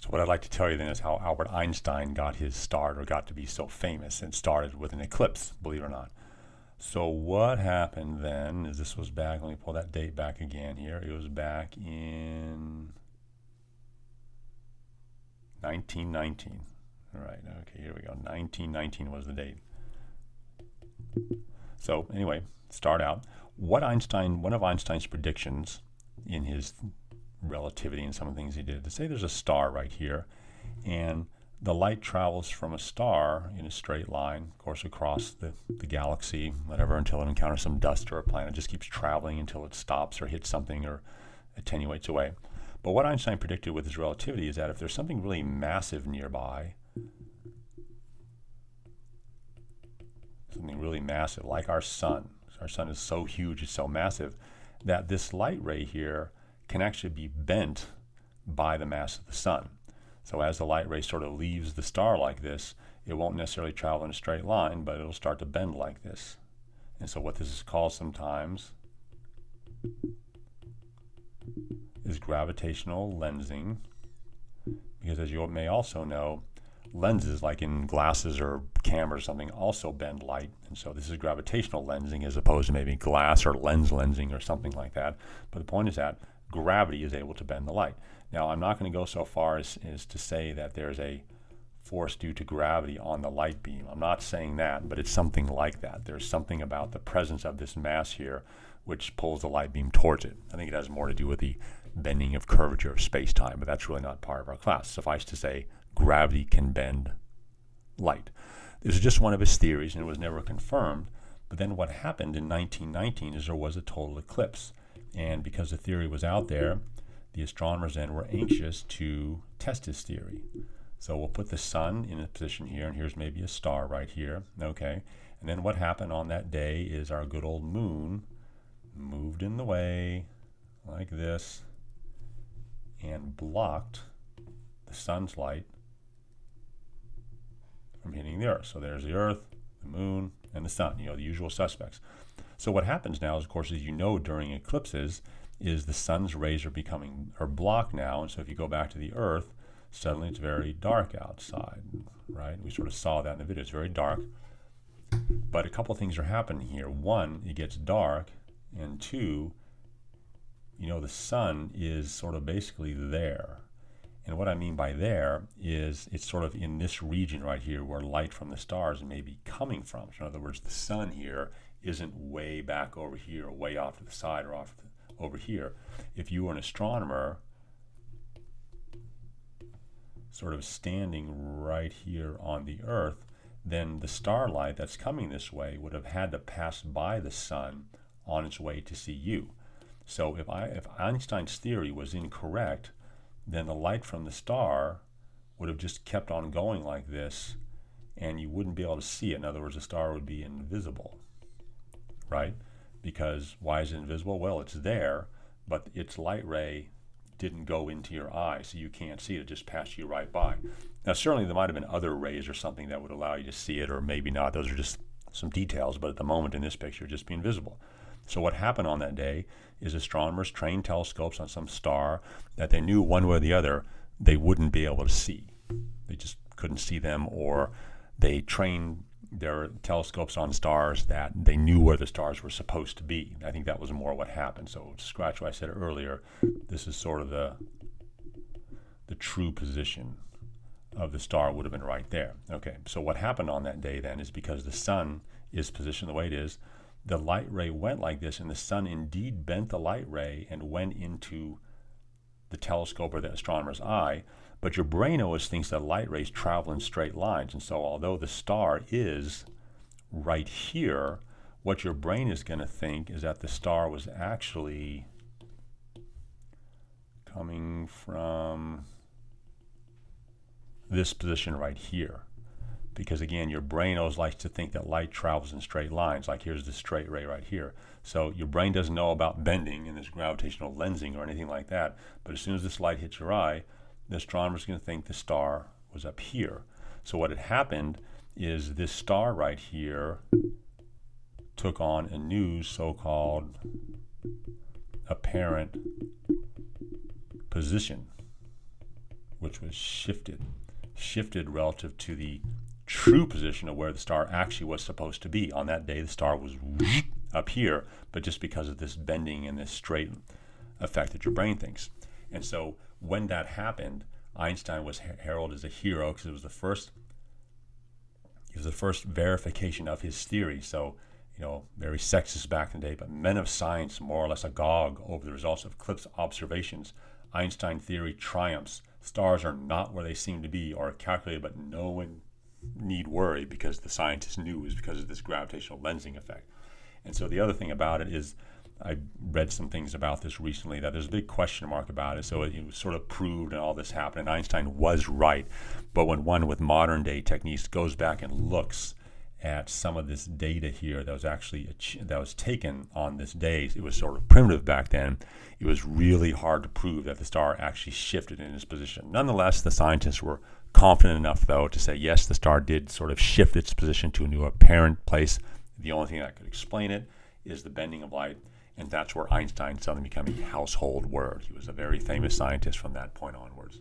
So what I'd like to tell you then is how Albert Einstein got his start, or got to be so famous, and started with an eclipse, believe it or not. So what happened then is, this was back, let me pull that date back again here. It was back in 1919. All right, okay, here we go. 1919 was the date. So anyway, start out. One of Einstein's predictions in his relativity and some of the things he did, to say there's a star right here, and the light travels from a star in a straight line, of course, across the galaxy, whatever, until it encounters some dust or a planet. It just keeps traveling until it stops or hits something or attenuates away. But what Einstein predicted with his relativity is that if there's something really massive nearby, something really massive, like our sun is so huge, it's so massive, that this light ray here can actually be bent by the mass of the sun. So as the light ray sort of leaves the star like this, it won't necessarily travel in a straight line, but it'll start to bend like this. And so what this is called sometimes is gravitational lensing, because as you may also know, lenses, like in glasses or cameras or something, also bend light. And so this is gravitational lensing as opposed to maybe glass or lens lensing or something like that. But the point is that gravity is able to bend the light. Now, I'm not going to go so far as to say that there's a force due to gravity on the light beam. I'm not saying that, but it's something like that. There's something about the presence of this mass here which pulls the light beam towards it. I think it has more to do with the bending of curvature of space-time, but that's really not part of our class. Suffice to say, gravity can bend light. This is just one of his theories, and it was never confirmed. But then what happened in 1919 is there was a total eclipse. And because the theory was out there, the astronomers then were anxious to test his theory. So we'll put the sun in a position here, and here's maybe a star right here, okay? And then what happened on that day is our good old moon moved in the way like this and blocked the sun's light from hitting the Earth. So there's the Earth, the moon, and the sun, the usual suspects. So what happens now is, of course, as you know, during eclipses, is the sun's rays are blocked now, and so if you go back to the Earth, suddenly it's very dark outside, right? We sort of saw that in the video. It's very dark. But a couple things are happening here. One, it gets dark, and two, the sun is sort of basically there. And what I mean by there is it's sort of in this region right here where light from the stars may be coming from. So in other words, the sun here isn't way back over here, or way off to the side, or over here. If you were an astronomer sort of standing right here on the Earth, then the starlight that's coming this way would have had to pass by the sun on its way to see you. So if Einstein's theory was incorrect, then the light from the star would have just kept on going like this, and you wouldn't be able to see it. In other words, the star would be invisible, right? Because why is it invisible? Well, it's there, but its light ray didn't go into your eye, so you can't see it. It just passed you right by. Now, certainly there might have been other rays or something that would allow you to see it, or maybe not. Those are just some details, but at the moment in this picture, it'd just be invisible. So what happened on that day is astronomers trained telescopes on some star that they knew one way or the other they wouldn't be able to see. They just couldn't see them, or they trained their telescopes on stars that they knew where the stars were supposed to be. I think that was more what happened. So scratch what I said earlier, this is sort of the true position of the star would have been right there. Okay, so what happened on that day then is, because the sun is positioned the way it is, the light ray went like this, and the sun indeed bent the light ray and went into the telescope or the astronomer's eye. But your brain always thinks that light rays travel in straight lines. And so although the star is right here, what your brain is going to think is that the star was actually coming from this position right here. Because again, your brain always likes to think that light travels in straight lines, like here's the straight ray right here. So your brain doesn't know about bending and this gravitational lensing or anything like that, but as soon as this light hits your eye, the astronomer's going to think the star was up here. So what had happened is this star right here took on a new so-called apparent position which was shifted relative to the true position of where the star actually was supposed to be. On that day, the star was up here, but just because of this bending and this straight effect that your brain thinks. And so when that happened, Einstein was heralded as a hero because it was the first verification of his theory. So, very sexist back in the day, but men of science more or less agog over the results of eclipse observations. Einstein theory triumphs. Stars are not where they seem to be or are calculated, but no one need worry because the scientists knew it was because of this gravitational lensing effect. And so the other thing about it is, I read some things about this recently, that there's a big question mark about it. So it was sort of proved and all this happened, and Einstein was right. But when one with modern day techniques goes back and looks at some of this data here that was actually that was taken on this day, it was sort of primitive back then. It was really hard to prove that the star actually shifted in its position. Nonetheless, the scientists were confident enough, though, to say yes, the star did sort of shift its position to a new apparent place. The only thing that could explain it is the bending of light, and that's where Einstein suddenly became a household word. He was a very famous scientist from that point onwards.